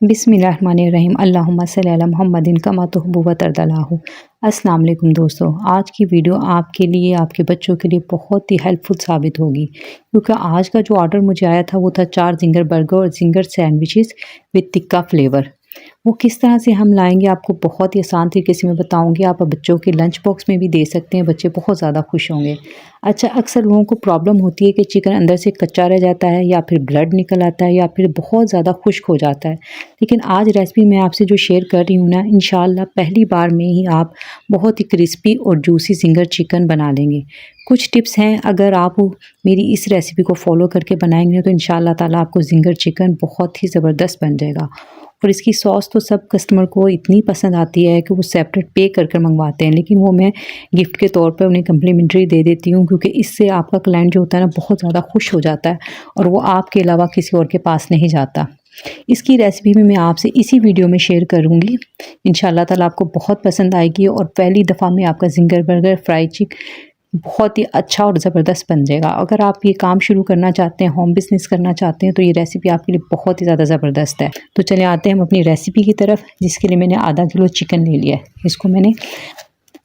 बिस्मिल्लाहिर्रहमानिर्रहीम अल्लाहुम्मा सल्ली अला मुहम्मदिन कमा तुहिब्बु व तर्दल्लाहु। अस्सलाम वालेकुम दोस्तों, आज की वीडियो आपके लिए, आपके बच्चों के लिए बहुत ही हेल्पफुल साबित होगी, क्योंकि आज का जो ऑर्डर मुझे आया था वो था 4 ज़िंगर बर्गर और Zinger sandwiches with tikka flavour. वो किस तरह से हम लाएंगे आपको बहुत ही आसान तरीके से मैं बताऊंगी। आप बच्चों के लंच बॉक्स में भी दे सकते हैं, बच्चे बहुत ज़्यादा खुश होंगे। अच्छा, अक्सर लोगों को प्रॉब्लम होती है कि चिकन अंदर से कच्चा रह जाता है, या फिर ब्लड निकल आता है, या फिर बहुत ज़्यादा खुश्क हो जाता है। लेकिन आज रेसिपी मैं आपसे जो शेयर कर रही हूँ ना, इंशाल्लाह पहली बार में ही आप बहुत ही क्रिस्पी और जूसी ज़िंगर चिकन बना लेंगे। कुछ टिप्स हैं, अगर आप मेरी इस रेसिपी को फॉलो करके बनाएंगे तो इंशाल्लाह ताला आपको ज़िंगर चिकन बहुत ही ज़बरदस्त बन जाएगा। और इसकी सॉस तो सब कस्टमर को इतनी पसंद आती है कि वो सेपरेट पे कर कर मंगवाते हैं, लेकिन वो मैं गिफ्ट के तौर पर उन्हें कम्प्लीमेंट्री दे देती हूँ, क्योंकि इससे आपका क्लाइंट जो होता है ना बहुत ज़्यादा खुश हो जाता है और वो आपके अलावा किसी और के पास नहीं जाता। इसकी रेसिपी भी मैं आपसे इसी वीडियो में शेयर करूँगी। इंशाल्लाह ताला आपको बहुत पसंद आएगी और पहली दफ़ा में आपका ज़िंगर बर्गर फ्राई बहुत ही अच्छा और ज़बरदस्त बन जाएगा। अगर आप ये काम शुरू करना चाहते हैं, होम बिज़नेस करना चाहते हैं, तो ये रेसिपी आपके लिए बहुत ही ज़्यादा ज़बरदस्त है। तो चलिए आते हैं हम अपनी रेसिपी की तरफ, जिसके लिए मैंने आधा किलो चिकन ले लिया है। इसको मैंने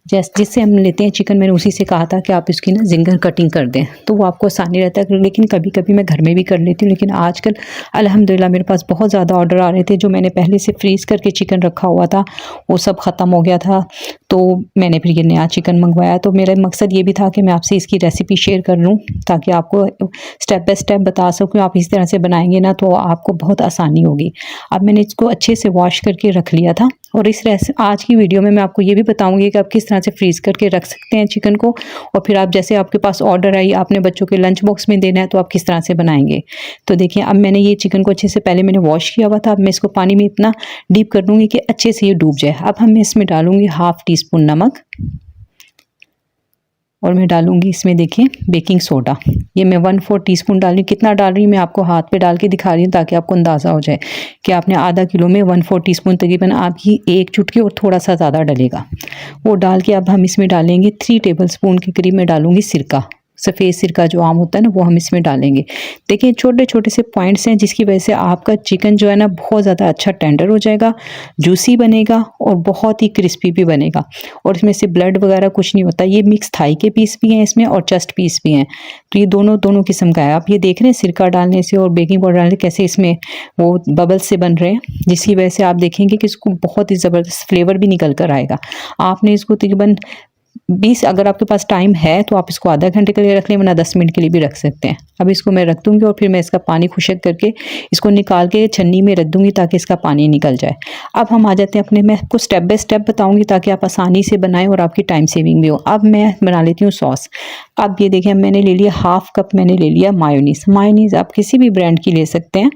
जिससे हम लेते हैं चिकन, मैंने उसी से कहा था कि आप इसकी ना ज़िंगर कटिंग कर दें, तो वो आपको आसानी रहता है। लेकिन कभी कभी मैं घर में भी कर लेती हूँ, लेकिन आजकल अल्हम्दुलिल्लाह मेरे पास बहुत ज़्यादा ऑर्डर आ रहे थे। जो मैंने पहले से फ्रीज़ करके चिकन रखा हुआ था वो सब ख़त्म हो गया था, तो मैंने फिर ये नया चिकन मंगवाया। तो मेरा मकसद ये भी था कि मैं आपसे इसकी रेसिपी शेयर कर लूँ, ताकि आपको स्टेप बाय स्टेप बता सकूँ। आप इस तरह से बनाएंगे ना तो आपको बहुत आसानी होगी। अब मैंने इसको अच्छे से वॉश करके रख लिया था, और आज की वीडियो में मैं आपको ये भी बताऊंगी कि आप किस तरह से फ्रीज़ करके रख सकते हैं चिकन को, और फिर आप जैसे आपके पास ऑर्डर आई, आपने बच्चों के लंच बॉक्स में देना है, तो आप किस तरह से बनाएंगे। तो देखिए, अब मैंने ये चिकन को अच्छे से पहले मैंने वॉश किया हुआ था। अब मैं इसको पानी में इतना डीप कर दूंगी कि अच्छे से ये डूब जाए। अब मैं इसमें डालूंगी हाफ़ टी स्पून नमक, और मैं डालूंगी इसमें देखिए बेकिंग सोडा। ये मैं 1/4 टीस्पून डाल रही हूँ। कितना डाल रही हूँ मैं आपको हाथ पे डाल के दिखा रही हूँ, ताकि आपको अंदाज़ा हो जाए कि आपने आधा किलो में 1/4 टीस्पून तकरीबन आपकी एक चुटकी और थोड़ा सा ज़्यादा डलेगा। वो डाल के अब हम इसमें डालेंगे 3 टेबलस्पून के करीब मैं डालूंगी सिरका। सफ़ेद सिरका जो आम होता है ना, वो हम इसमें डालेंगे। देखिए, छोटे छोटे से पॉइंट्स हैं, जिसकी वजह से आपका चिकन जो है ना बहुत ज़्यादा अच्छा टेंडर हो जाएगा, जूसी बनेगा और बहुत ही क्रिस्पी भी बनेगा। और इसमें से ब्लड वगैरह कुछ नहीं होता। ये मिक्स थाई के पीस भी हैं इसमें, और चस्ट पीस भी हैं, तो ये दोनों किस्म का है। आप ये देख रहे हैं सिरका डालने से और बेकिंग पाउडर डालने से कैसे इसमें वो बबल्स से बन रहे हैं, जिसकी वजह से आप देखेंगे कि इसको बहुत ही ज़बरदस्त फ्लेवर भी निकल कर आएगा। आपने इसको तकरीबन 20, अगर आपके पास टाइम है तो आप इसको आधा घंटे के लिए रख लें, वरना 10 मिनट के लिए भी रख सकते हैं। अब इसको मैं रख दूंगी, और फिर मैं इसका पानी खुशक करके इसको निकाल के छन्नी में रख दूंगी, ताकि इसका पानी निकल जाए। अब हम आ जाते हैं अपने, मैं आपको स्टेप बाय स्टेप बताऊंगी, ताकि आप आसानी से बनाएं और आपकी टाइम सेविंग भी हो। अब मैं बना लेती हूँ सॉस। अब ये देखिए, मैंने ले लिया हाफ़ कप, मैंने ले लिया मायोनीज़ आप किसी भी ब्रांड की ले सकते हैं,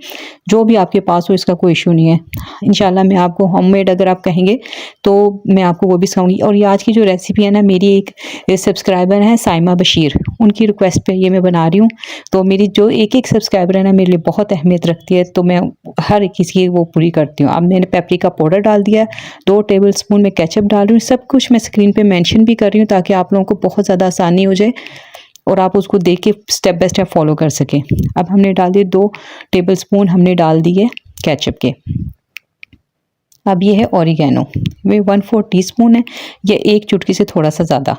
जो भी आपके पास हो, इसका कोई इशू नहीं है। इंशाल्लाह मैं आपको होममेड अगर आप कहेंगे तो मैं आपको वो भी सिखाऊंगी। और ये आज की जो रेसिपी है ना, मेरी एक सब्सक्राइबर है साइमा बशीर, उनकी रिक्वेस्ट पे ये मैं बना रही हूँ। तो मेरी जो एक सब्सक्राइबर है ना, मेरे लिए बहुत अहमियत रखती है, तो मैं हर एक की वो पूरी करती हूँ। अब मैंने पेपरिका पाउडर डाल दिया, 2 टेबलस्पून में केचप डाल रही हूँ। सब कुछ मैं स्क्रीन पे मेंशन भी कर रही हूँ, ताकि आप लोगों को बहुत ज़्यादा आसानी हो जाए और आप उसको देख के स्टेप बाय स्टेप फॉलो कर सकें। अब हमने डाल दिए 2 टेबलस्पून हमने डाल दिए केचप के। अब ये है ऑरिगेनो, वे 1/4 टीस्पून है, ये एक चुटकी से थोड़ा सा ज़्यादा।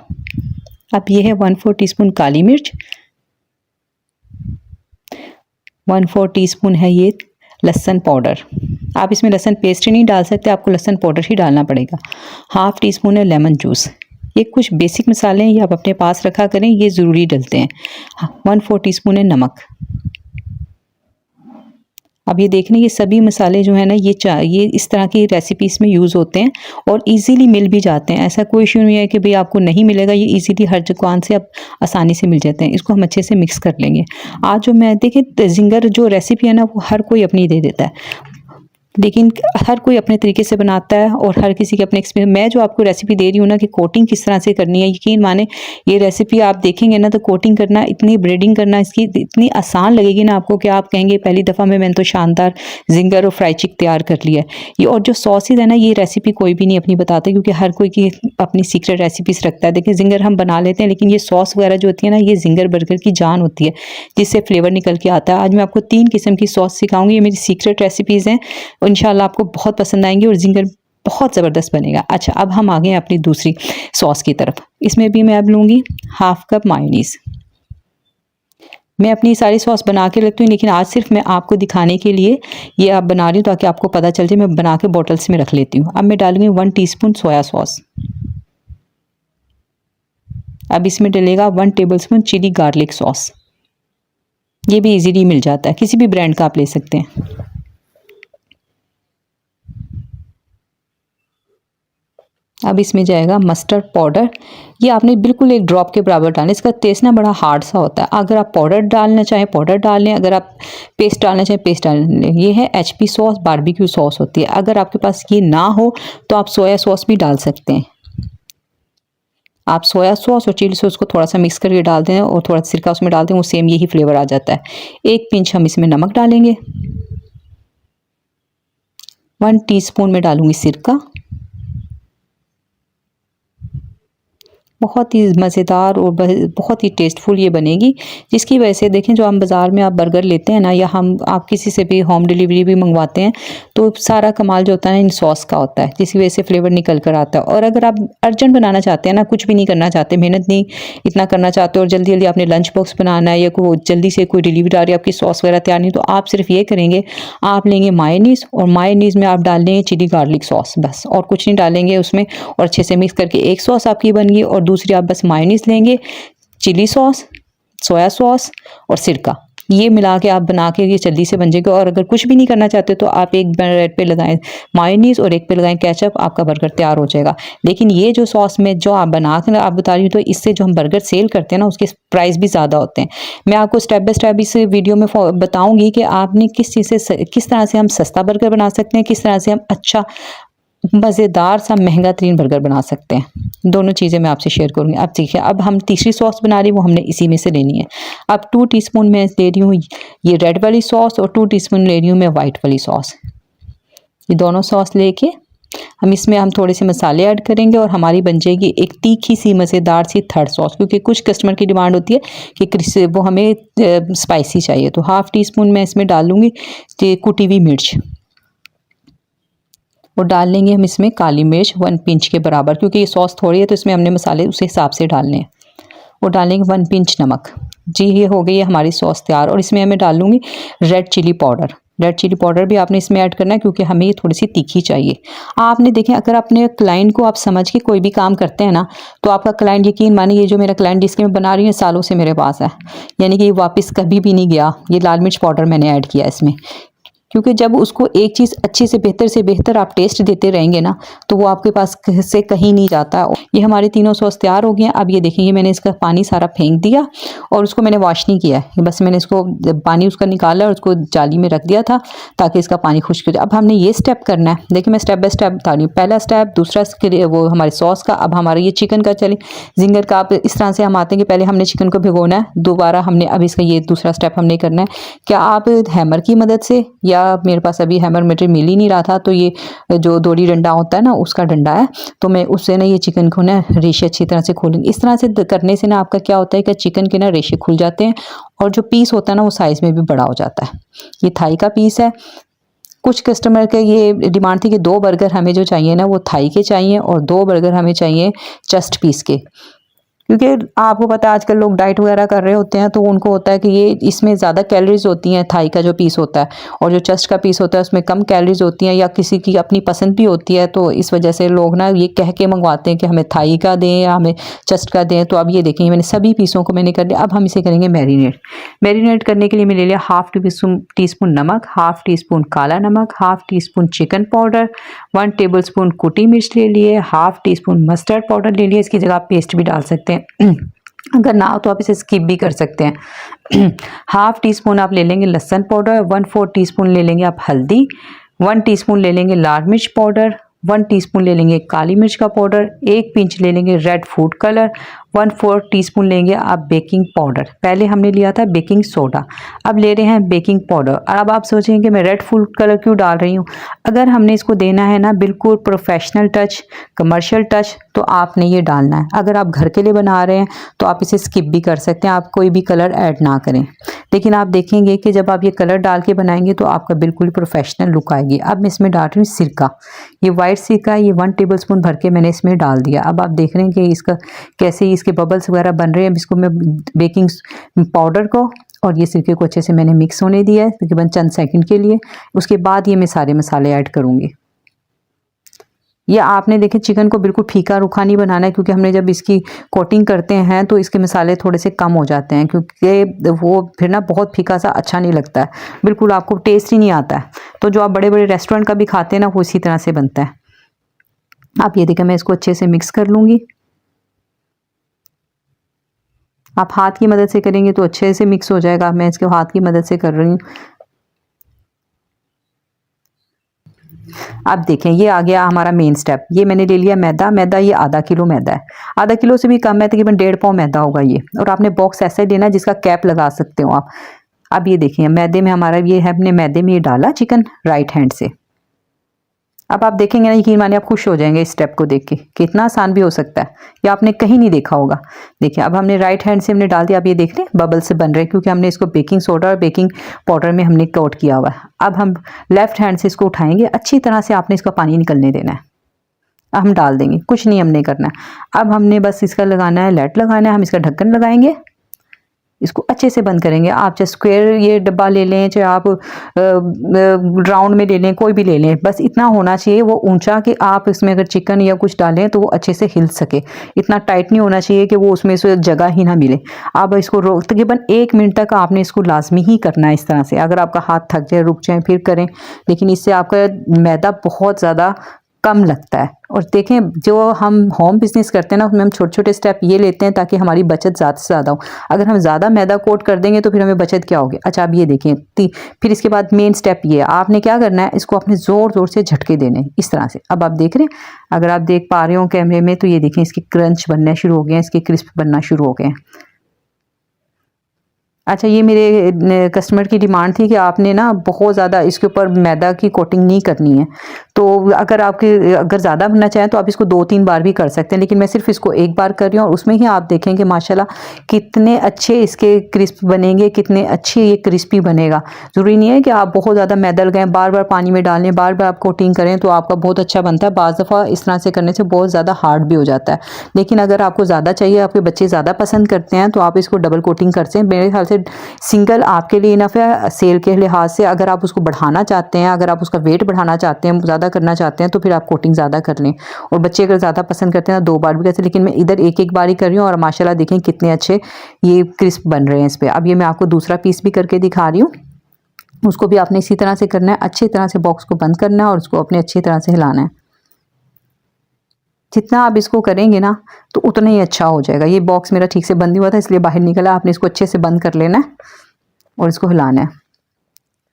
अब ये है 1/4 टीस्पून काली मिर्च, 1/4 टीस्पून है ये लहसुन पाउडर। आप इसमें लहसुन पेस्ट नहीं डाल सकते, आपको लहसुन पाउडर ही डालना पड़ेगा। हाफ़ टीस्पून है लेमन जूस। ये कुछ बेसिक मसाले हैं, ये आप अपने पास रखा करें, ये ज़रूरी डलते हैं। 1/4 टीस्पून है नमक। अब ये देखने, ये सभी मसाले जो है ना, ये इस तरह की रेसिपीज़ में यूज़ होते हैं और इजीली मिल भी जाते हैं। ऐसा कोई इशू नहीं है कि भाई आपको नहीं मिलेगा, ये इजीली हर दुकान से आप आसानी से मिल जाते हैं। इसको हम अच्छे से मिक्स कर लेंगे। आज जो मैं देखिए ज़िंगर जो रेसिपी है ना, वो हर कोई अपनी दे देता है, लेकिन हर कोई अपने तरीके से बनाता है और हर किसी के अपने एक्सपीरियंस। मैं जो आपको रेसिपी दे रही हूँ ना कि कोटिंग किस तरह से करनी है, यकीन माने ये रेसिपी आप देखेंगे ना तो कोटिंग करना, इतनी ब्रेडिंग करना इसकी इतनी आसान लगेगी ना आपको, कि आप कहेंगे पहली दफ़ा में मैंने तो शानदार ज़िंगर और फ्राई चिक तैयार कर लिया है। ये और जो सॉसेज है ना, ये रेसिपी कोई भी नहीं अपनी बताता, क्योंकि हर कोई की अपनी सीक्रेट रेसिपीज़ रखता है। देखिए, ज़िंगर हम बना लेते हैं, लेकिन ये सॉस वगैरह जो होती है ना, ये ज़िंगर बर्गर की जान होती है, जिससे फ्लेवर निकल के आता है। आज मैं आपको 3 किस्म की सॉस सिखाऊंगी, ये मेरी सीक्रेट रेसिपीज़ हैं, और इंशाल्लाह आपको बहुत पसंद आएंगे और जिंगर बहुत ज़बरदस्त बनेगा। अच्छा, अब हम आ गए अपनी दूसरी सॉस की तरफ। इसमें भी मैं अब लूँगी हाफ कप मायोनीज़। मैं अपनी सारी सॉस बना के रखती हूँ, लेकिन आज सिर्फ मैं आपको दिखाने के लिए ये आप बना रही हूँ ताकि आपको पता चल जाए। मैं बना के बॉटल्स में रख लेती हूँ। अब मैं डालूंगी 1 टीस्पून सोया सॉस। अब इसमें डलेगा 1 टेबलस्पून चिली गार्लिक सॉस। ये भी इजीली मिल जाता है, किसी भी ब्रांड का आप ले सकते हैं। अब इसमें जाएगा मस्टर्ड पाउडर। ये आपने बिल्कुल एक ड्रॉप के बराबर डालना है। इसका टेस्ट ना बड़ा हार्ड सा होता है। अगर आप पाउडर डालना चाहें पाउडर डाल लें, अगर आप पेस्ट डालना चाहें पेस्ट डाल लें। ये है एचपी सॉस, बारबेक्यू सॉस होती है। अगर आपके पास ये ना हो तो आप सोया सॉस भी डाल सकते हैं। आप सोया सॉस और चिली सॉस को थोड़ा सा मिक्स करके डाल दें और थोड़ा सिरका उसमें डाल दें, वो सेम यही फ्लेवर आ जाता है। 1 पिंच हम इसमें नमक डालेंगे। 1 टीस्पून में डालूंगी सिरका। बहुत ही मज़ेदार और बहुत ही टेस्टफुल ये बनेगी, जिसकी वजह से देखें जो हम बाज़ार में आप बर्गर लेते हैं ना, या आप किसी से भी होम डिलीवरी भी मंगवाते हैं, तो सारा कमाल जो होता है इन सॉस का होता है, जिसकी वजह से फ्लेवर निकल कर आता है। और अगर आप अर्जेंट बनाना चाहते हैं ना, कुछ भी नहीं करना चाहते, मेहनत नहीं इतना करना चाहते और जल्दी जल्दी आपने लंच बॉक्स बनाना है या कोई जल्दी से कोई डिलीवरी आ रही है, आपकी सॉस वगैरह तैयार नहीं, तो आप सिर्फ ये करेंगे, आप लेंगे मायोनीज़ और मायोनीज़ में आप डाल देंगे चिली गार्लिक सॉस, बस और कुछ नहीं डालेंगे उसमें। और अच्छे से मिक्स करके एक सॉस आपकी बन गई। और दूसरी आप बस मायोनीज़ लेंगे, चिली सॉस, सोया सॉस और सिरका, ये मिला के आप बना के ये जल्दी से बन जाएगा। और अगर कुछ भी नहीं करना चाहते तो आप एक ब्रेड पे लगाएं मायोनीज़ और एक पे लगाएं केचप, आपका बर्गर तैयार हो जाएगा। लेकिन ये जो सॉस में जो आप बना कर आप बता रही हूँ, तो इससे जो हम बर्गर सेल करते हैं ना, उसके प्राइस भी ज़्यादा होते हैं। मैं आपको स्टेप बाय स्टेप इस वीडियो में बताऊँगी कि आपने किस चीज़ से किस तरह से हम सस्ता बर्गर बना सकते हैं, किस तरह से हम अच्छा मज़ेदार सा महंगा तरीन बर्गर बना सकते हैं। दोनों चीज़ें मैं आपसे शेयर करूँगी। अब देखिए, अब हम तीसरी सॉस बना रही हैं, वो हमने इसी में से लेनी है। अब 2 टीस्पून मैं ले रही हूँ ये रेड वाली सॉस और 2 टीस्पून ले रही हूँ मैं वाइट वाली सॉस। ये दोनों सॉस लेके हम थोड़े से मसाले ऐड करेंगे और हमारी बन जाएगी एक तीखी सी मज़ेदार सी थर्ड सॉस। क्योंकि कुछ कस्टमर की डिमांड होती है कि वो हमें स्पाइसी चाहिए, तो हाफ़ टीस्पून मैं इसमें डालूँगी कुटी हुई मिर्च। और डाल लेंगे हम इसमें काली मिर्च 1 पिंच के बराबर, क्योंकि ये सॉस थोड़ी है तो इसमें हमने मसाले उस हिसाब से डालने हैं। और डालेंगे 1 पिंच नमक। जी, ये हो गई है हमारी सॉस तैयार। और इसमें मैं डालूंगी red chilli powder. Red chilli powder भी आपने इसमें ऐड करना है, क्योंकि हमें ये थोड़ी सी तीखी चाहिए। आपने देखें, अगर अपने क्लाइंट को आप समझ के कोई भी काम करते हैं ना, तो आपका क्लाइंट, यकीन मानिए, ये जो मेरा क्लाइंट जिसके मैं बना रही हूँ सालों से मेरे पास है, यानी कि ये वापस कभी भी नहीं गया। ये लाल मिर्च पाउडर मैंने ऐड किया इसमें, क्योंकि जब उसको एक चीज़ अच्छे से बेहतर आप टेस्ट देते रहेंगे ना, तो वो आपके पास से कहीं नहीं जाता। ये हमारे तीनों सॉस तैयार हो गए हैं। अब ये देखेंगे, मैंने इसका पानी सारा फेंक दिया और उसको मैंने वॉश नहीं किया है, बस मैंने इसको पानी उसका निकाला और उसको जाली में रख दिया था ताकि इसका पानी खुश्क हो जाए। अब हमने ये स्टेप करना है। देखिए, मैं स्टेप बाय स्टेप बता रही हूँ। पहला स्टेप, दूसरा वो हमारे सॉस का। अब हमारा ये चिकन का चले जिंगर का। आप इस तरह से हम आते हैं कि पहले हमने चिकन को भिगोना है, दोबारा हमने अब इसका ये दूसरा स्टेप हमने करना है। क्या आप हैमर की मदद से, या मेरे पास अभी हैमर मटेरियल मिल ही नहीं रहा था, तो ये जो दोरी डंडा होता है ना, उसका डंडा है, तो मैं उससे ना ये चिकन को ना रेशे अच्छी तरह से खोलूंगी। इस तरह से करने से ना आपका क्या होता है कि चिकन के ना रेशे खुल जाते हैं और जो पीस होता है ना वो साइज़ में भी बड़ा हो जाता है। ये थाई का पीस है। कुछ कस्टमर के ये डिमांड थी कि 2 बर्गर हमें जो चाहिए ना वो थाई के चाहिए और 2 बर्गर हमें चाहिए चस्ट पीस के। क्योंकि आपको पता है आजकल लोग डाइट वगैरह कर रहे होते हैं, तो उनको होता है कि ये इसमें ज़्यादा कैलोरीज होती हैं थाई का जो पीस होता है, और जो चेस्ट का पीस होता है उसमें कम कैलोरीज होती हैं, या किसी की अपनी पसंद भी होती है। तो इस वजह से लोग ना ये कह के मंगवाते हैं कि हमें थाई का दें या हमें चेस्ट का दें। तो अब ये देखेंगे, मैंने सभी पीसों को मैंने कर लिया। अब हम इसे करेंगे मैरिनेट। मैरिनेट करने के लिए मैंने ले लिया हाफ़ टीस्पून नमक, हाफ़ टीस्पून काला नमक, half teaspoon chicken powder, 1 tablespoon कुटी मिर्च ले लिए, हाफ़ टीस्पून मस्टर्ड पाउडर ले लिया। इसकी जगह आप पेस्ट भी डाल सकते हैं, अगर ना हो तो आप इसे स्किप भी कर सकते हैं। हाफ़ टीस्पून आप ले लेंगे लहसुन पाउडर, 1/4 टीस्पून ले लेंगे आप हल्दी, 1 टीस्पून ले लेंगे लाल मिर्च पाउडर, 1 टीस्पून ले लेंगे काली मिर्च का पाउडर, 1 पिंच ले लेंगे रेड फूड कलर, 1/4 टीस्पून लेंगे आप बेकिंग पाउडर। पहले हमने लिया था बेकिंग सोडा, अब ले रहे हैं बेकिंग पाउडर। और अब आप सोचेंगे कि मैं रेड फूड कलर क्यों डाल रही हूँ। अगर हमने इसको देना है ना बिल्कुल प्रोफेशनल टच, कमर्शियल टच, तो आपने ये डालना है। अगर आप घर के लिए बना रहे हैं तो आप इसे स्किप भी कर सकते हैं, आप कोई भी कलर ऐड ना करें। लेकिन आप देखेंगे कि जब आप ये कलर डाल के बनाएंगे तो आपका बिल्कुल प्रोफेशनल लुक आएगी। अब मैं इसमें डाल रही हूँ सिरका, ये वाइट सिरका, ये 1 टेबलस्पून भर के मैंने इसमें डाल दिया। अब आप देख रहे हैं कि इसका कैसे इसके बबल्स वगैरह बन रहे हैं। अब इसको मैं बेकिंग पाउडर को और ये सिरके को अच्छे से मैंने मिक्स होने दिया है तकरीबन चंद सेकंड के लिए। उसके बाद ये मैं सारे मसाले ऐड करूँगी। ये आपने देखे चिकन को बिल्कुल फीका रूखा नहीं बनाना है, क्योंकि हमने जब इसकी कोटिंग करते हैं तो इसके मसाले थोड़े से कम हो जाते हैं, क्योंकि वो फिर ना बहुत फीका सा अच्छा नहीं लगता है, बिल्कुल आपको टेस्ट ही नहीं आता है। तो जो आप बड़े बड़े रेस्टोरेंट का भी खाते हैं ना, वो इसी तरह से बनता है। आप ये देखें, मैं इसको अच्छे से मिक्स कर लूँगी। आप हाथ की मदद से करेंगे तो अच्छे से मिक्स हो जाएगा। मैं इसको हाथ की मदद से कर रही हूँ। अब देखें, ये आ गया हमारा मेन स्टेप। ये मैंने ले लिया मैदा। मैदा ये आधा किलो मैदा है, आधा किलो से भी कम है, तकरीबन 1.5 पाव मैदा होगा ये। और आपने बॉक्स ऐसा ही लेना है जिसका कैप लगा सकते हो आप। अब ये देखिए मैदे में हमारा ये है, हमने मैदे में ये डाला चिकन राइट हैंड से। अब आप देखेंगे ना, यकीन मानिए आप खुश हो जाएंगे इस स्टेप को देख के, कितना आसान भी हो सकता है, ये आपने कहीं नहीं देखा होगा। देखिए अब हमने राइट हैंड से हमने डाल दिया। अब ये देख रहे हैं बबल से बन रहे हैं, क्योंकि हमने इसको बेकिंग सोडा और बेकिंग पाउडर में हमने कोट किया हुआ है। अब हम लेफ्ट हैंड से इसको उठाएंगे, अच्छी तरह से आपने इसका पानी निकलने देना है। अब हम डाल देंगे, कुछ नहीं हमने करना है। अब हमने बस इसका लगाना है, लेट लगाना है। हम इसका ढक्कन लगाएंगे, इसको अच्छे से बंद करेंगे। आप चाहे स्क्वायर ये डब्बा ले लें, चाहे आप राउंड में ले लें, कोई भी ले लें, बस इतना होना चाहिए वो ऊंचा कि आप इसमें अगर चिकन या कुछ डालें तो वो अच्छे से हिल सके। इतना टाइट नहीं होना चाहिए कि वो उसमें से जगह ही ना मिले। आप इसको तकरीबन 1 मिनट तक आपने इसको लाजमी ही करना है इस तरह से। अगर आपका हाथ थक जाए, रुक जाए, फिर करें, लेकिन इससे आपका मैदा बहुत ज़्यादा कम लगता है। और देखें, जो हम होम बिजनेस करते हैं ना, उसमें हम छोटे छोटे स्टेप ये लेते हैं ताकि हमारी बचत ज़्यादा से ज़्यादा हो। अगर हम ज़्यादा मैदा कोट कर देंगे तो फिर हमें बचत क्या होगी। अच्छा अब ये देखें, फिर इसके बाद मेन स्टेप ये है, आपने क्या करना है, इसको अपने ज़ोर ज़ोर से झटके देने इस तरह से। अब आप देख रहे हैं, अगर आप देख पा रहे हो कैमरे में, तो ये देखें इसके क्रंच बनने शुरू हो गए हैं, इसके क्रिस्प बनना शुरू हो गए हैं। अच्छा, ये मेरे कस्टमर की डिमांड थी कि आपने ना बहुत ज़्यादा इसके ऊपर मैदा की कोटिंग नहीं करनी है। तो अगर ज़्यादा बनना चाहें तो आप इसको 2-3 बार भी कर सकते हैं, लेकिन मैं सिर्फ इसको एक बार कर रही हूँ। और उसमें ही आप देखेंगे माशाल्लाह कितने अच्छे इसके क्रिस्प बनेंगे, कितने अच्छे ये क्रिस्पी बनेगा। ज़रूरी नहीं है कि आप बहुत ज़्यादा मैदा लगाएं, बार बार पानी में डालें, बार बार आप कोटिंग करें तो आपका बहुत अच्छा बनता है। बाज़ दफ़ा इस तरह से करने से बहुत ज़्यादा हार्ड भी हो जाता है। लेकिन अगर आपको ज़्यादा चाहिए, आपके बच्चे ज़्यादा पसंद करते हैं, तो आप इसको डबल कोटिंग करते हैं। मेरे ख्याल से सिंगल आपके लिए इनफ है सेल के लिहाज से। अगर आप उसको बढ़ाना चाहते हैं, अगर आप उसका वेट बढ़ाना चाहते हैं, ज़्यादा करना चाहते हैं, तो फिर आप कोटिंग ज़्यादा कर लें। और बच्चे अगर ज़्यादा पसंद करते हैं तो 2 बार भी करते हैं, लेकिन मैं इधर एक बार ही कर रही हूँ। और माशाल्लाह देखें कितने अच्छे ये क्रिस्प बन रहे हैं इस पर। अब ये मैं आपको दूसरा पीस भी करके दिखा रही हूँ। उसको भी आपने इसी तरह से करना है, अच्छी तरह से बॉक्स को बंद करना है और उसको अपने अच्छी तरह से हिलाना है। जितना आप इसको करेंगे ना तो उतना ही अच्छा हो जाएगा। ये बॉक्स मेरा ठीक से बंद नहीं हुआ था इसलिए बाहर निकला। आपने इसको अच्छे से बंद कर लेना है और इसको हिलाना है।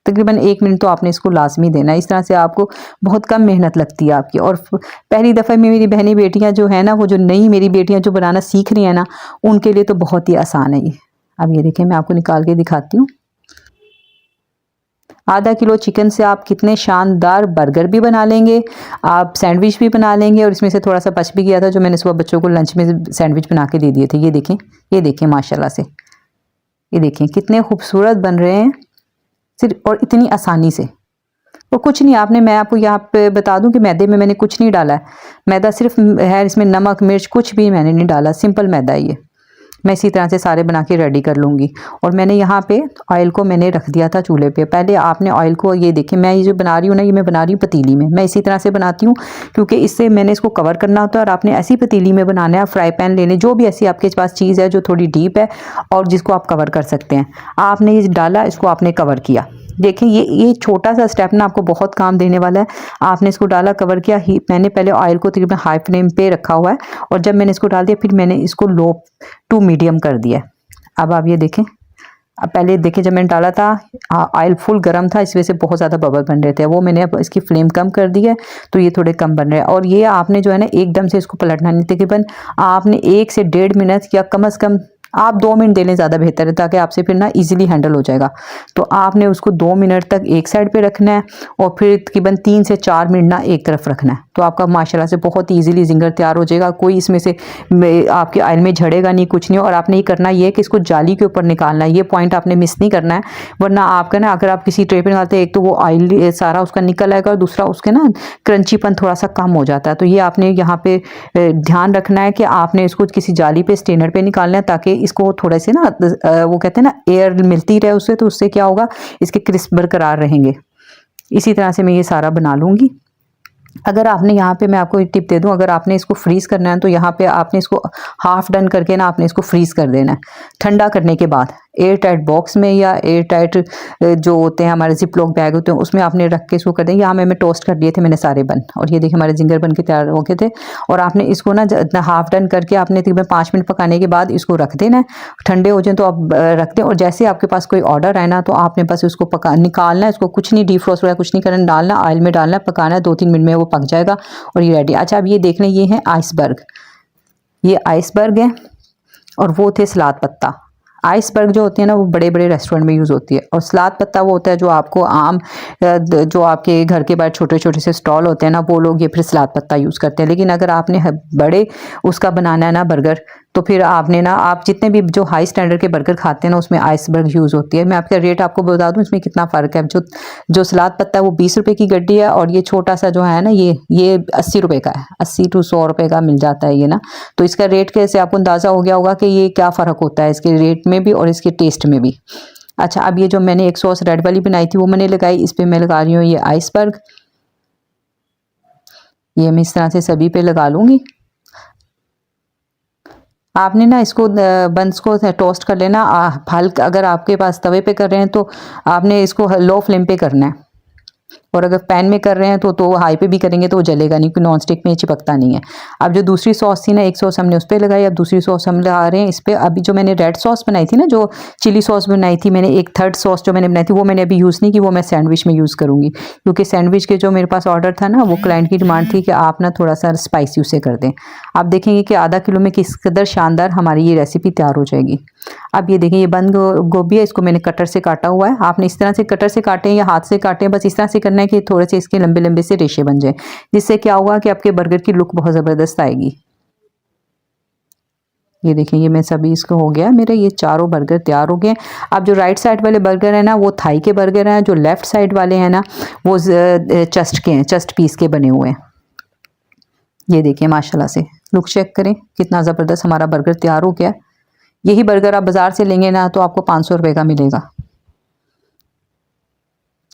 तकरीबन 1 मिनट तो आपने इसको लाजमी देना है। इस तरह से आपको बहुत कम मेहनत लगती है आपकी। और पहली दफ़ा में मेरी बहनी बेटियां जो है ना, वो जो नई मेरी बेटियां जो बनाना सीख रही हैं ना, उनके लिए तो बहुत ही आसान है ये। अब ये देखिए, मैं आपको निकाल के दिखाती हूँ। आधा किलो चिकन से आप कितने शानदार बर्गर भी बना लेंगे, आप सैंडविच भी बना लेंगे। और इसमें से थोड़ा सा बच भी गया था जो मैंने सुबह बच्चों को लंच में सैंडविच बना के दे दिए थे। ये देखें माशाल्लाह से, ये देखें कितने खूबसूरत बन रहे हैं सिर्फ, और इतनी आसानी से। और कुछ नहीं आपने, मैं आपको यहाँ पे बता दूं कि मैदे में मैंने कुछ नहीं डाला है। मैदा सिर्फ है, इसमें नमक मिर्च कुछ भी मैंने नहीं डाला, सिंपल मैदा है ये। मैं इसी तरह से सारे बना के रेडी कर लूँगी। और मैंने यहाँ पे ऑयल को मैंने रख दिया था चूल्हे पे। पहले आपने ऑयल को, ये देखिए मैं ये जो बना रही हूँ ना, ये मैं बना रही हूँ पतीली में। मैं इसी तरह से बनाती हूँ क्योंकि इससे मैंने इसको कवर करना होता है। और आपने ऐसी पतीली में बनाना है, फ्राई पैन लेने, जो भी ऐसी आपके पास चीज़ है जो थोड़ी डीप है और जिसको आप कवर कर सकते हैं। आपने ये डाला, इसको आपने कवर किया। देखें, ये छोटा सा स्टेप ना आपको बहुत काम देने वाला है। आपने इसको डाला, कवर किया ही। मैंने पहले ऑयल को तकरीबन हाई फ्लेम पे रखा हुआ है और जब मैंने इसको डाल दिया फिर मैंने इसको लो टू मीडियम कर दिया। अब आप ये देखें, अब पहले देखिए जब मैंने डाला था ऑयल फुल गर्म था, इस वजह से बहुत ज़्यादा बबल बन रहे थे। वो मैंने अब इसकी फ्लेम कम कर दी है तो ये थोड़े कम बन रहे हैं। और ये आपने जो है ना एकदम से इसको पलटना नहीं, तकरीबन आपने 1 से 1.5 मिनट या कम से कम आप 2 मिनट दे लें, ज़्यादा बेहतर है, ताकि आपसे फिर ना इजीली हैंडल हो जाएगा। तो आपने उसको 2 मिनट तक एक साइड पे रखना है और फिर तकरीबन 3 से 4 मिनट ना एक तरफ रखना है। तो आपका माशाल्लाह से बहुत ईजीली जिंगर तैयार हो जाएगा। कोई इसमें से आपके ऑयल में झड़ेगा नहीं, कुछ नहीं। और आपने ये करना ये है कि इसको जाली के ऊपर निकालना है, ये पॉइंट आपने मिस नहीं करना है, वरना आपका ना अगर आप किसी ट्रे पे निकालते हैं, एक तो वो ऑयल सारा उसका निकल आएगा और दूसरा उसके ना क्रंचीपन थोड़ा सा कम हो जाता है। तो ये आपने यहाँ पे ध्यान रखना है कि आपने इसको किसी जाली पे स्टेनर पे निकालना है, ताकि इसको थोड़े से ना वो कहते हैं ना एयर मिलती रहे उससे, तो उससे क्या होगा, इसके क्रिस्प बरकरार रहेंगे। इसी तरह से मैं ये सारा बना लूँगी। अगर आपने यहाँ पे, मैं आपको एक टिप दे दूँ, अगर आपने इसको फ्रीज़ करना है तो यहाँ पे आपने इसको हाफ डन करके ना आपने इसको फ्रीज़ कर देना है। ठंडा करने के बाद एयर टाइट बॉक्स में या एयर टाइट जो होते हैं हमारे जिप लॉक बैग होते हैं उसमें आपने रख के इसको कर दें। यहाँ मैं टोस्ट कर दिए थे मैंने सारे बन, और ये देखिए हमारे जिंगर बन के तैयार हो गए थे। और आपने इसको ना हाफ डन करके आपने तकरीबन 5 मिनट पकाने के बाद इसको रख देना है। ठंडे हो जाए तो आप रख दें, और जैसे आपके पास कोई ऑर्डर आए ना तो आपने बस उसको पका निकालना है। इसको कुछ नहीं डीफ्रोस्ट वगैरह कुछ नहीं करना, डालना ऑयल में, डालना पकाना है, 2-3 मिनट में वो पक जाएगा और ये रेडी। अच्छा अब ये देख लें, ये है आइसबर्ग, ये आइसबर्ग है और वो थे सलाद पत्ता। आइसबर्ग जो होती है ना वो बड़े बड़े रेस्टोरेंट में यूज़ होती है, और सलाद पत्ता वो होता है जो आपको आम जो आपके घर के बाहर छोटे छोटे से स्टॉल होते हैं ना, वो लोग ये फिर सलाद पत्ता यूज़ करते हैं। लेकिन अगर आपने बड़े उसका बनाना है ना बर्गर, तो फिर आपने ना, आप जितने भी जो हाई स्टैंडर्ड के बर्गर खाते हैं ना उसमें आइसबर्ग यूज़ होती है। मैं आपका रेट आपको बता दूं इसमें कितना फ़र्क है। जो सलाद पत्ता है वो 20 रुपये की गड्डी है, और ये छोटा सा जो है ना ये 80 रुपये का है, 80 to 100 रुपये का मिल जाता है ये ना। तो इसका रेट कैसे आपको अंदाज़ा हो गया होगा कि ये क्या फ़र्क होता है इसके रेट में भी और इसके टेस्ट में भी। अच्छा अब ये जो मैंने एक सॉस रेड वाली बनाई थी वो मैंने लगाई, इस पर मैं लगा रही हूँ ये आइसबर्ग। ये मैं इस तरह से सभी पे लगा लूँगी। आपने ना इसको बंस को टोस्ट कर लेना हल्का, अगर आपके पास तवे पे कर रहे हैं तो आपने इसको लो फ्लेम पे करना है, और अगर पैन में कर रहे हैं तो हाई पे भी करेंगे तो वो जलेगा नहीं, क्योंकि नॉन स्टिक में चिपकता नहीं है। अब जो दूसरी सॉस थी ना, एक सॉस हमने उस पर लगाई, अब दूसरी सॉस हम लगा रहे हैं इस पर। अभी जो मैंने रेड सॉस बनाई थी ना, जो चिली सॉस बनाई थी मैंने, एक थर्ड सॉस जो मैंने बनाई थी वो मैंने अभी यूज़ नहीं की, वो मैं सैंडविच में यूज़ करूँगी, क्योंकि सैंडविच के जो मेरे पास ऑर्डर था ना वो क्लाइंट की डिमांड थी कि आप ना थोड़ा सा स्पाइसी उसे कर दें। आप देखेंगे कि आधा किलो में किस कदर शानदार हमारी ये रेसिपी तैयार हो जाएगी। अब ये देखें, ये बंद गोभी है, इसको मैंने कटर से काटा हुआ है। आपने इस तरह से कटर से काटें या हाथ से काटें, बस इस तरह से करना है कि थोड़े से इसके लंबे लंबे से रेशे बन जाए, जिससे क्या होगा कि आपके बर्गर की लुक बहुत ज़बरदस्त आएगी। ये देखें, ये मैं सभी इसको हो गया मेरे, ये चारों बर्गर तैयार हो गए। अब जो राइट साइड वाले बर्गर है ना वो थाई के बर्गर हैं, जो लेफ्ट साइड वाले हैं ना वो चस्ट के हैं, चस्ट पीस के बने हुए हैं। ये देखिए माशाल्लाह से लुक चेक करें, कितना ज़बरदस्त हमारा बर्गर तैयार हो गया। यही बर्गर आप बाज़ार से लेंगे ना तो आपको 500 रुपये का मिलेगा।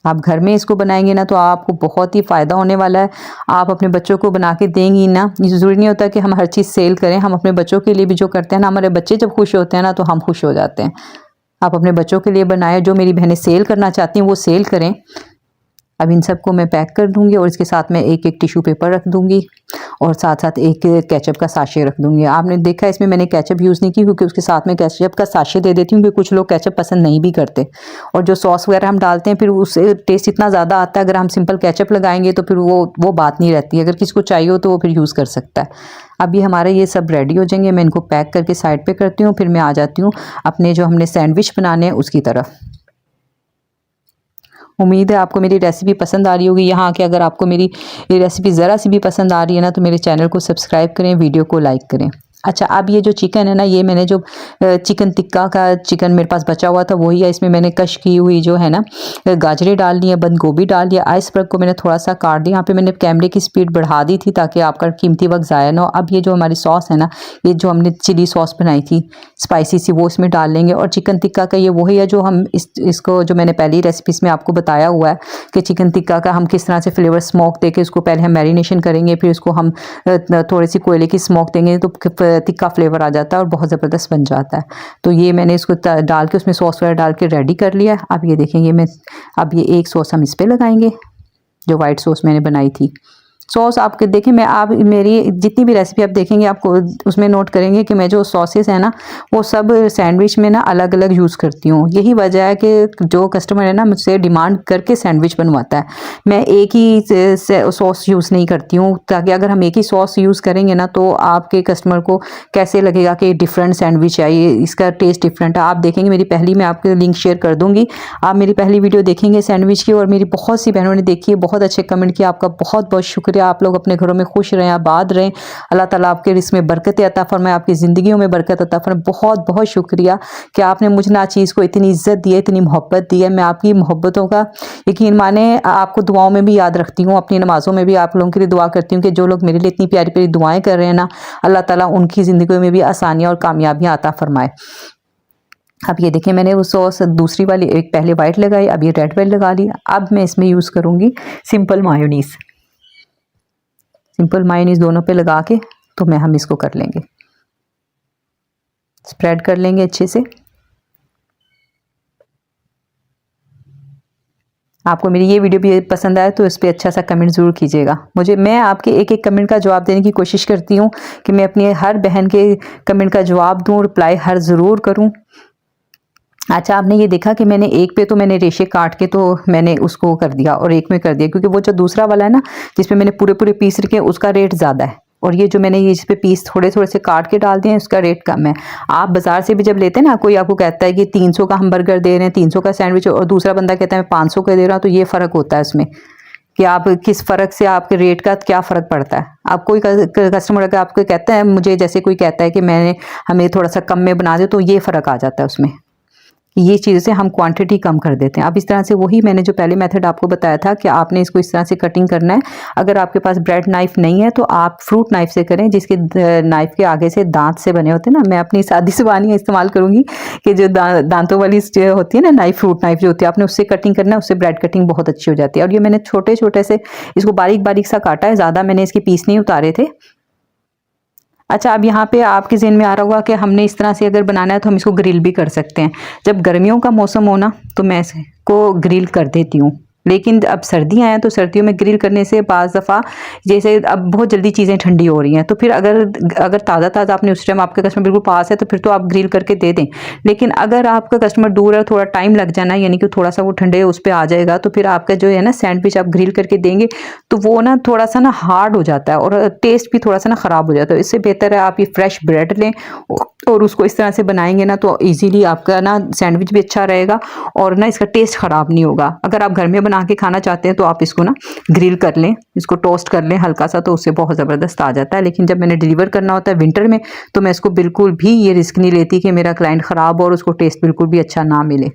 आप घर में इसको बनाएंगे ना तो आपको बहुत ही फ़ायदा होने वाला है। आप अपने बच्चों को बना के देंगी ना, ये ज़रूरी नहीं होता कि हम हर चीज़ सेल करें, हम अपने बच्चों के लिए भी जो करते हैं ना, हमारे बच्चे जब खुश होते हैं ना तो हम खुश हो जाते हैं। आप अपने बच्चों के लिए बनाएं, जो मेरी बहनें सेल करना चाहती हैं वो सेल करें। अब इन सबको मैं पैक कर दूंगी और इसके साथ मैं एक एक टिश्यू पेपर रख दूंगी, और साथ साथ एक केचप का साशे रख दूंगी। आपने देखा इसमें मैंने केचप यूज़ नहीं की, क्योंकि उसके साथ में केचप का साशे दे देती हूँ, क्योंकि कुछ लोग केचप पसंद नहीं भी करते। और जो सॉस वगैरह हम डालते हैं फिर उससे टेस्ट इतना ज़्यादा आता है, अगर हम सिंपल केचप लगाएंगे तो फिर वो बात नहीं रहती। अगर किसी को चाहिए हो तो वो फिर यूज़ कर सकता है। अब ये हमारे ये सब रेडी हो जाएंगे, मैं इनको पैक करके साइड पर करती हूँ, फिर मैं आ जाती हूँ अपने जो हमने सैंडविच बनाने हैं उसकी तरफ। उम्मीद है आपको मेरी रेसिपी पसंद आ रही होगी। यहाँ आके अगर आपको मेरी ये रेसिपी ज़रा सी भी पसंद आ रही है ना तो मेरे चैनल को सब्सक्राइब करें, वीडियो को लाइक करें। अच्छा अब ये जो चिकन है ना, ये मैंने जो चिकन टिक्का का चिकन मेरे पास बचा हुआ था वही है। इसमें मैंने कश की हुई जो है ना गाजरें डाल दी है, बंद गोभी डाल दिया, आइसबर्ग को मैंने थोड़ा सा काट दिया। यहाँ पे मैंने कैमरे की स्पीड बढ़ा दी थी ताकि आपका कीमती वक्त ज़ाया ना हो। अब ये जो हमारी सॉस है ना, ये जो हमने चिली सॉस बनाई थी स्पाइसी सी, वो इसमें डाल लेंगे। और चिकन टिक्का का ये वही है जो हम इसको जो मैंने पहली रेसिपीज़ में आपको बताया हुआ है कि चिकन टिक्का का हम किस तरह से फ्लेवर स्मोक दे के उसको पहले हम मैरिनेशन करेंगे, फिर उसको हम थोड़ी सी कोयले की स्मोक देंगे तो तिक्का फ्लेवर आ जाता है और बहुत ज़बरदस्त बन जाता है। तो ये मैंने इसको डाल के उसमें सॉस वगैरह डाल के रेडी कर लिया। अब ये देखेंगे, मैं अब ये एक सॉस हम इस पर लगाएंगे जो वाइट सॉस मैंने बनाई थी। सॉस आपके देखें, मैं आप मेरी जितनी भी रेसिपी आप देखेंगे आपको उसमें नोट करेंगे कि मैं जो सॉसेस है ना वो सब सैंडविच में ना अलग अलग यूज़ करती हूँ। यही वजह है कि जो कस्टमर है ना मुझसे डिमांड करके सैंडविच बनवाता है। मैं एक ही सॉस यूज़ नहीं करती हूँ, ताकि अगर हम एक ही सॉस यूज़ करेंगे ना तो आपके कस्टमर को कैसे लगेगा कि डिफरेंट सैंडविच है, ये इसका टेस्ट डिफरेंट है। आप देखेंगे मेरी पहली, मैं आपके लिंक शेयर कर दूँगी, आप मेरी पहली वीडियो देखेंगे सैंडविच की, और मेरी बहुत सी बहनों ने देखी है, बहुत अच्छे कमेंट किया। आपका बहुत बहुत शुक्रिया। आप लोग अपने घरों में खुश रहें, आबाद रहें। अल्लाह ताला आपके रिस्क में बरकत अता फरमाए, आपकी ज़िंदगियों में बरकत अता फरमाए। बहुत बहुत शुक्रिया कि आपने मुझ नाचीज़ को इतनी इज्जत दी है, इतनी मोहब्बत दी है। मैं आपकी मोहब्बतों का यकीन माने आपको दुआओं में भी याद रखती हूँ, अपनी नमाज़ों में भी आप लोगों के लिए दुआ करती हूँ कि जो लोग मेरे लिए इतनी प्यारी प्यारी दुआएं कर रहे हैं ना, अल्लाह ताला उनकी ज़िंदगी में भी आसानियाँ और कामयाबियाँ अता फरमाए। अब ये देखिए मैंने वो सॉस दूसरी वाली एक पहले वाइट लगाई, अब ये रेड वाली लगा ली। अब मैं इसमें यूज़ करूँगी सिंपल मायोनीज़। सिंपल मायोनीज़ दोनों पे लगा के तो हम इसको कर लेंगे, स्प्रेड कर लेंगे अच्छे से। आपको मेरी ये वीडियो भी पसंद आए तो इस पर अच्छा सा कमेंट ज़रूर कीजिएगा मुझे। मैं आपके एक एक कमेंट का जवाब देने की कोशिश करती हूँ कि मैं अपनी हर बहन के कमेंट का जवाब दूँ, रिप्लाई हर ज़रूर करूँ। अच्छा, आपने ये देखा कि मैंने एक पे तो मैंने रेशे काट के तो मैंने उसको कर दिया और एक में कर दिया, क्योंकि वो जो दूसरा वाला है ना जिसमें मैंने पूरे पूरे पीस रखे उसका रेट ज़्यादा है, और ये जो मैंने ये इस पे पीस थोड़े थोड़े से काट के डाल दिए हैं उसका रेट कम है। आप बाजार से भी जब लेते हैं ना, कोई आपको कहता है कि 300 का हम बर्गर दे रहे हैं, 300 का सैंडविच, और दूसरा बंदा कहता है मैं 500 का दे रहा हूँ, तो ये फ़र्क होता है इसमें कि आप किस फ़र्क से आपके रेट का क्या फ़र्क पड़ता है। आप कोई कस्टमर अगर आपको कहता है, मुझे जैसे कोई कहता है कि मैंने हमें थोड़ा सा कम में बना दे, तो ये फ़र्क आ जाता है उसमें। ये चीज़ से हम क्वांटिटी कम कर देते हैं। अब इस तरह से वही मैंने जो पहले मेथड आपको बताया था कि आपने इसको इस तरह से कटिंग करना है। अगर आपके पास ब्रेड नाइफ़ नहीं है तो आप फ्रूट नाइफ़ से करें, जिसके नाइफ़ के आगे से दांत से बने होते हैं ना। मैं अपनी सादी ज़ुबानी इस्तेमाल करूँगी कि जो दांतों वाली होती है ना नाइफ़, फ्रूट नाइफ़ जो होती है, आपने उससे कटिंग करना है, उससे ब्रेड कटिंग बहुत अच्छी हो जाती है। और ये मैंने छोटे छोटे से इसको बारीक बारीक सा काटा है, ज़्यादा मैंने इसके पीस नहीं उतारे थे। अच्छा, अब यहाँ पे आपके ज़हन में आ रहा होगा कि हमने इस तरह से अगर बनाना है तो हम इसको ग्रिल भी कर सकते हैं। जब गर्मियों का मौसम हो ना तो मैं इसको ग्रिल कर देती हूँ, लेकिन अब सर्दियाँ हैं तो सर्दियों में ग्रिल करने से बाज़ दफ़ा जैसे अब बहुत जल्दी चीज़ें ठंडी हो रही हैं, तो फिर अगर ताज़ा ताज़ा आपने उस टाइम आपका कस्टमर बिल्कुल पास है तो फिर तो आप ग्रिल करके दे दें। लेकिन अगर आपका कस्टमर दूर है, थोड़ा टाइम लग जाना, यानी कि थोड़ा सा वो ठंडे उस पर आ जाएगा, तो फिर आपका जो है ना सैंडविच आप ग्रिल करके देंगे तो वो ना थोड़ा सा ना हार्ड हो जाता है और टेस्ट भी थोड़ा सा ना ख़राब हो जाता है। इससे बेहतर है आप ये फ्रेश ब्रेड लें और उसको इस तरह से बनाएंगे ना तो ईजीली आपका ना सैंडविच भी अच्छा रहेगा और ना इसका टेस्ट ख़राब नहीं होगा। अगर आप घर में बना के खाना चाहते हैं तो आप इसको ना ग्रिल कर लें, इसको टोस्ट कर लें हल्का सा, तो उससे बहुत ज़बरदस्त आ जाता है। लेकिन जब मैंने डिलीवर करना होता है विंटर में तो मैं इसको बिल्कुल भी ये रिस्क नहीं लेती कि मेरा क्लाइंट ख़राब हो और उसको टेस्ट बिल्कुल भी अच्छा ना मिले।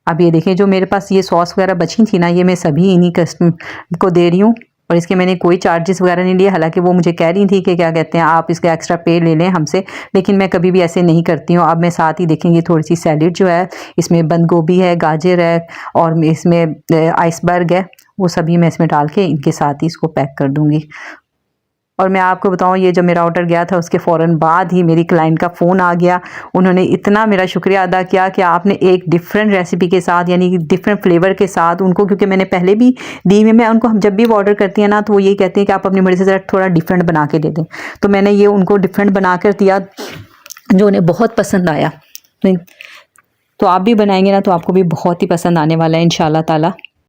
अब ये देखिए जो मेरे पास ये सॉस वगैरह बची थी ना, ये मैं सभी इन्हीं कस्टमर को दे रही हूँ और इसके मैंने कोई चार्जेस वगैरह नहीं लिए। हालांकि वो मुझे कह रही थी कि क्या कहते हैं आप इसका एक्स्ट्रा पे ले लें हमसे, लेकिन मैं कभी भी ऐसे नहीं करती हूँ। अब मैं साथ ही देखेंगे थोड़ी सी सैलेड जो है, इसमें बंद गोभी है, गाजर है और इसमें आइसबर्ग है, वो सभी मैं इसमें डाल के इनके साथ ही इसको पैक कर दूँगी। और मैं आपको बताऊं, ये जब मेरा ऑर्डर गया था उसके फ़ौरन बाद ही मेरी क्लाइंट का फ़ोन आ गया। उन्होंने इतना मेरा शुक्रिया अदा किया कि आपने एक डिफरेंट रेसिपी के साथ, यानी कि डिफरेंट फ्लेवर के साथ उनको, क्योंकि मैंने पहले भी दी हुई, मैं उनको जब भी वो ऑर्डर करती है ना तो वो यही कहती है कि आप अपनी मर्ज़ी से थोड़ा डिफरेंट बना के दे दें। तो मैंने ये उनको डिफरेंट बना कर दिया जो उन्हें बहुत पसंद आया। तो आप भी बनाएंगे ना तो आपको भी बहुत ही पसंद आने वाला है इंशाल्लाह ताला।